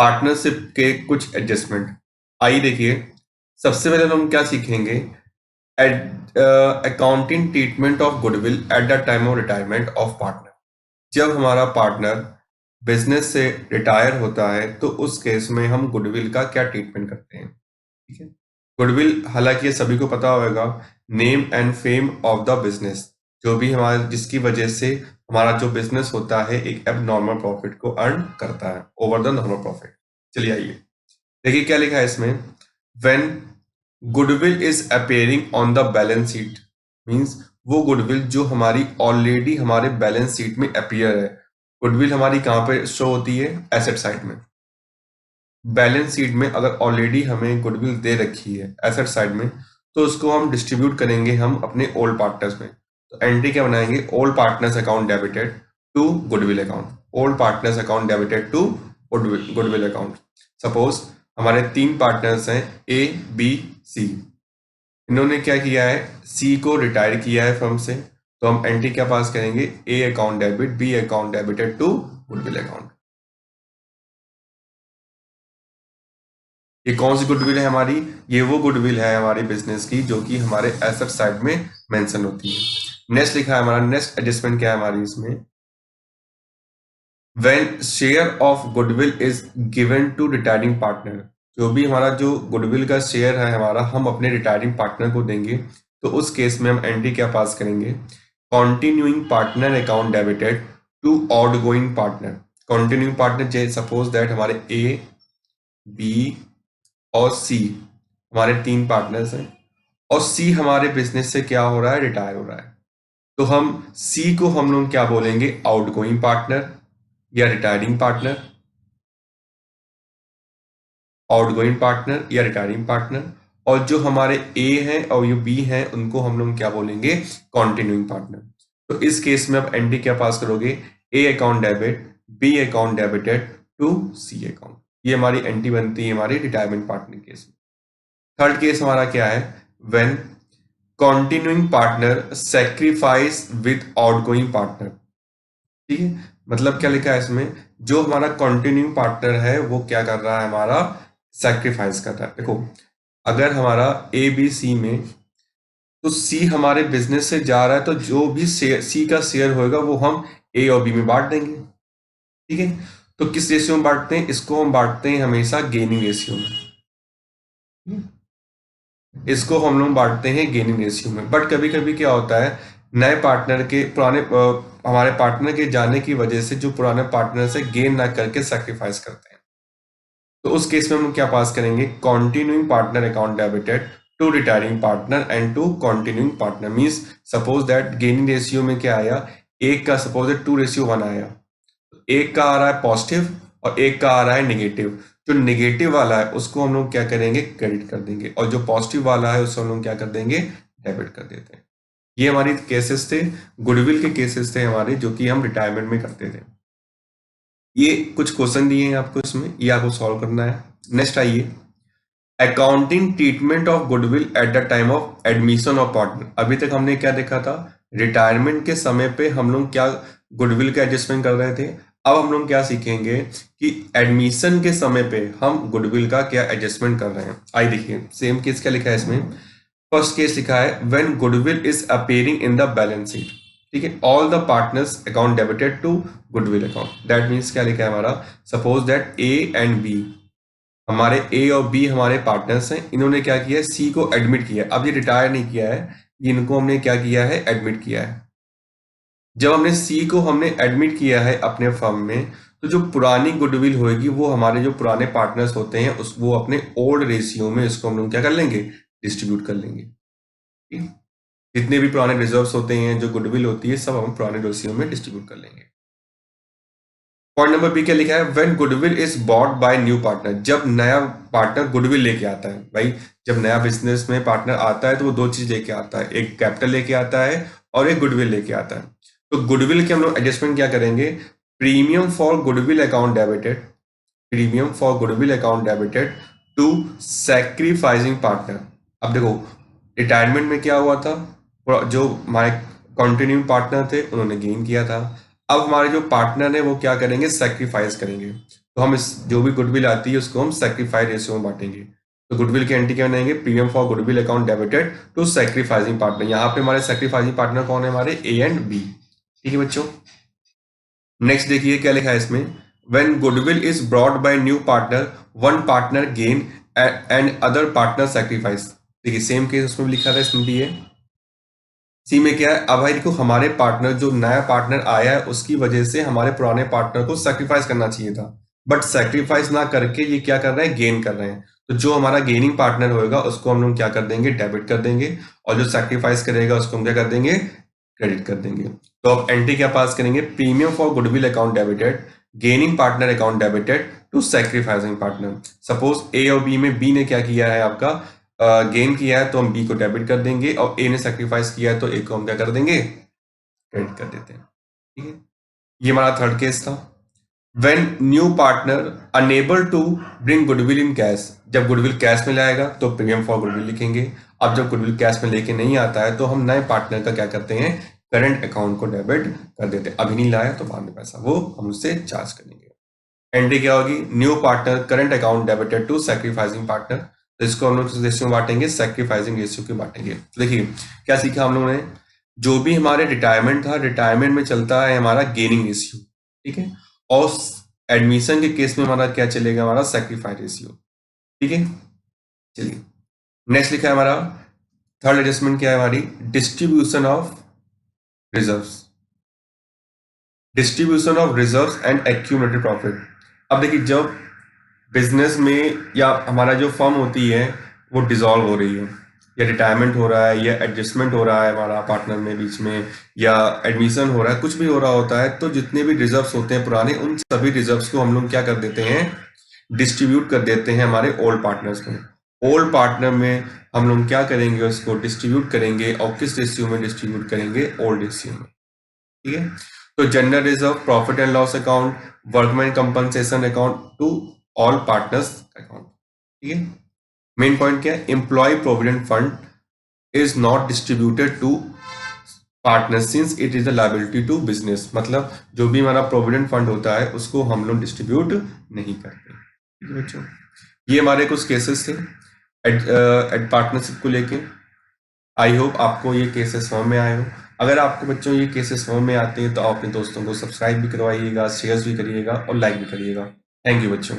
Partnership के कुछ adjustment. आइए देखिए, सबसे पहले हम क्या सीखेंगे, accounting treatment of goodwill at the time of retirement of partner. जब हमारा पार्टनर बिजनेस से रिटायर होता है तो उस केस में हम गुडविल का क्या ट्रीटमेंट करते हैं। ठीक है, गुडविल हालांकि ये सभी को पता होगा, name and fame of the business, जो भी हमारे जिसकी वजह से हमारा जो बिजनेस होता है एक अब नॉर्मल प्रॉफिट को अर्न करता है ओवर द नॉर्मल प्रॉफिट। चलिए आइए देखिए क्या लिखा है इसमें। When goodwill is appearing on the balance sheet, means वो गुडविल जो हमारी ऑलरेडी हमारे बैलेंस शीट में अपीयर है। गुडविल हमारी कहाँ पे शो होती है, एसेट साइड में। बैलेंस शीट में अगर ऑलरेडी हमें गुडविल दे रखी है एसेट साइड में, तो उसको हम डिस्ट्रीब्यूट करेंगे हम अपने ओल्ड पार्टनर्स में। तो एंट्री क्या बनाएंगे, old partners account debited to goodwill account, old partners account debited to goodwill account. Suppose हमारे 3 पार्टनर्स हैं ए बी सी, इन्होंने क्या किया है, सी को रिटायर किया है फर्म से, तो हम एंट्री क्या पास करेंगे, A account debit B account debited to goodwill account. ये कौन सी गुडविल है हमारी, ये वो गुडविल है हमारी बिजनेस की जो कि हमारे एसेट साइड में मेंशन होती है। नेक्स्ट लिखा है हमारा, नेक्स्ट एडजस्टमेंट क्या है हमारी इसमें, when share of goodwill is given to retiring partner, जो भी हमारा जो गुडविल का शेयर है हमारा हम अपने रिटायरिंग पार्टनर को देंगे, तो उस केस में हम एंट्री क्या पास करेंगे, continuing partner account debited to outgoing partner. Continuing partner suppose that हमारे ए बी और सी हमारे 3 पार्टनर्स हैं, और सी हमारे बिजनेस से क्या हो रहा है, रिटायर हो रहा है। तो हम सी को हम लोग क्या बोलेंगे, आउटगोइंग पार्टनर या रिटायरिंग पार्टनर, आउटगोइंग पार्टनर या रिटायरिंग पार्टनर। और जो हमारे ए हैं और ये बी हैं उनको हम लोग क्या बोलेंगे, कॉन्टिन्यूइंग पार्टनर। तो इस केस में आप एंट्री क्या पास करोगे, A account debit B account debited to C account. ये हमारी एंट्री बनती है हमारी रिटायरमेंट पार्टनर केस में। थर्ड केस हमारा क्या है, when continuing partner sacrifice with outgoing partner. ठीक है, मतलब क्या लिखा है इसमें, जो हमारा कॉन्टिन्यूइंग पार्टनर है वो क्या कर रहा है, हमारा सेक्रीफाइस कर रहा है। देखो अगर हमारा ए बी सी में, तो सी हमारे बिजनेस से जा रहा है तो जो भी सी का शेयर होगा वो हम ए और बी में बांट देंगे। ठीक है, तो किस रेशियो में बांटते हैं, इसको हम बांटते हैं हमेशा गेनिंग रेशियो में। इसको हम लोग बांटते हैं गेनिंग रेशियो में। बट कभी कभी क्या होता है, नए पार्टनर के पुराने हमारे पार्टनर के जाने की वजह से जो पुराने पार्टनर से गेन ना करके सैक्रिफाइस करते हैं, तो उस केस में हम क्या पास करेंगे, continuing partner account debited to retiring partner and to continuing partner. Means suppose that gaining ratio में क्या आया, एक का सपोज 2:1 आया, एक का आ रहा है पॉजिटिव और एक का आ रहा है नेगेटिव। जो नेगेटिव वाला है उसको हम लोग क्या करेंगे, क्रेडिट कर देंगे, और जो पॉजिटिव वाला है उसको हम लोग क्या कर देंगे, डेबिट कर देते हैं। ये हमारी केसेस थे, गुडविल के केसेस थे हमारे, जो कि हम रिटायरमेंट में करते थे। ये कुछ क्वेश्चन दिए हैं आपको इसमें, ये आपको सॉल्व करना है। नेक्स्ट आइए, accounting treatment of goodwill at the time of admission of partner. अभी तक हमने क्या देखा था, रिटायरमेंट के समय पे हम लोग क्या गुडविल का एडजस्टमेंट कर रहे थे। अब हम लोग क्या सीखेंगे कि एडमिशन के समय पे हम गुडविल का क्या एडजस्टमेंट कर रहे हैं। आइए देखिए, सेम केस क्या लिखा है इसमें। फर्स्ट केस लिखा है, when goodwill is appearing in the balance sheet. ठीक है, all the partners account debited to goodwill account. That means क्या लिखा है हमारा, suppose that A and B, हमारे ए और बी हमारे पार्टनर्स हैं, इन्होंने क्या किया है, सी को एडमिट किया है। अब ये रिटायर नहीं किया है, इनको हमने क्या किया है, एडमिट किया है। जब हमने सी को हमने एडमिट किया है अपने फर्म में, तो जो पुरानी गुडविल होगी वो हमारे जो पुराने पार्टनर्स होते हैं उस वो अपने ओल्ड रेशियो में इसको हम लोग क्या कर लेंगे, डिस्ट्रीब्यूट कर लेंगे। ठीक? जितने भी पुराने रिजर्व्स होते हैं, जो गुडविल होती है, सब हम पुराने रेशियो में डिस्ट्रीब्यूट कर लेंगे। पॉइंट नंबर बी क्या लिखा है, when goodwill is bought by new partner. जब नया पार्टनर गुडविल लेके आता है, भाई जब नया बिजनेस में पार्टनर आता है तो वो 2 चीज लेके आता है, एक कैपिटल लेके आता है और एक गुडविल लेके आता है। तो गुडविल के हम लोग एडजस्टमेंट क्या करेंगे, premium for goodwill account debited, premium for goodwill account debited to sacrificing partner. अब देखो रिटायरमेंट में क्या हुआ था, जो हमारे कंटिन्यू पार्टनर थे उन्होंने गेन किया था। अब हमारे जो पार्टनर है वो क्या करेंगे, सैक्रिफाइस करेंगे। तो हम इस जो भी गुडविल आती है उसको हम सैक्रिफाइस रेशियो में बांटेंगे। तो गुडविल की एंट्री क्या बनाएंगे, premium for goodwill account debited to sacrificing partner. यहाँ पे हमारे सैक्रिफाइसिंग पार्टनर कौन है, हमारे ए एंड बी। ठीक है बच्चों, नेक्स्ट देखिए क्या लिखा है इसमें, when goodwill is brought by new partner one partner gain and other partner sacrifice. देखिए सेम केस उसमें भी लिखा था, इसमें भी है। सी में क्या है, अब भाई देखो हमारे पार्टनर, जो नया पार्टनर आया है उसकी वजह से हमारे पुराने पार्टनर को सैक्रिफाइस करना चाहिए था, बट सैक्रिफाइस ना करके ये क्या कर रहे हैं, गेन कर रहे हैं। तो जो हमारा गेनिंग पार्टनर होगा उसको हम लोग क्या कर देंगे, डेबिट कर देंगे, और जो सैक्रिफाइस करेगा उसको हम क्या कर देंगे, क्रेडिट कर देंगे। तो अब एंट्री क्या पास करेंगे, premium for goodwill account debited, gaining partner account debited to sacrificing partner. Suppose A और बी में बी ने क्या किया है, आपका गेन किया है तो हम बी को डेबिट कर देंगे, और ए ने सैक्रिफाइस किया है तो ए को हम क्या कर देंगे, क्रेडिट कर देते हैं। ठीक है, ये हमारा थर्ड केस था। When new partner unable to bring goodwill in cash, जब गुडविल कैश में लाएगा तो प्रीमियम फॉर गुडविल लिखेंगे। अब जब गुडविल कैश में लेके नहीं आता है तो हम नए पार्टनर का क्या करते हैं, करंट अकाउंट को डेबिट कर देते हैं। अभी नहीं लाया तो बाद में पैसा वो हम उससे चार्ज करेंगे। एंट्री क्या होगी, new partner current account debited to sacrificing partner. तो इसको हम लोग किस रेशियो में बांटेंगे, सैक्रिफाइसिंग रेशियो के बांटेंगे। तो देखिए क्या सीखा हम लोगों ने, जो भी हमारे रिटायरमेंट था, रिटायरमेंट में चलता है हमारा गेनिंग रेशियो। ठीक है, और एडमिशन के केस में हमारा क्या चलेगा, हमारा सैक्रिफाइस रेशियो। ठीक है, चलिए नेक्स्ट लिखा है हमारा थर्ड एडजस्टमेंट क्या है, हमारी distribution of reserves, distribution of reserves and accumulated profit. अब देखिए जब बिजनेस में या हमारा जो फर्म होती है वो डिसॉल्व हो रही है, या रिटायरमेंट हो रहा है, या एडजस्टमेंट हो रहा है हमारा पार्टनर में बीच में, या एडमिशन हो रहा है, कुछ भी हो रहा होता है, तो जितने भी रिजर्व्स होते हैं पुराने, उन सभी रिजर्व्स को हम लोग क्या कर देते हैं, डिस्ट्रीब्यूट कर देते हैं हमारे ओल्ड पार्टनर्स में। ओल्ड पार्टनर में हम लोग क्या करेंगे, उसको डिस्ट्रीब्यूट करेंगे, और किस रेशियो में डिस्ट्रीब्यूट करेंगे, ओल्ड रेशियो में। ठीक है, तो general reserve, profit and loss account, workman compensation account to all partners account. ठीक है, मेन पॉइंट क्या है, employ provident fund is not distributed to partner since it is a liability to business. मतलब जो भी हमारा प्रोविडेंट फंड होता है उसको हम लोग डिस्ट्रीब्यूट नहीं करते। ठीक है बच्चों, ये हमारे कुछ केसेस थे एड पार्टनरशिप को लेके। आई होप आपको ये केसेस समझ में आए हो। अगर आपको बच्चों ये केसेस समझ में आते हैं तो आप अपने दोस्तों को सब्सक्राइब भी करवाइएगा, शेयर भी करिएगा और लाइक भी करिएगा। थैंक यू बच्चों।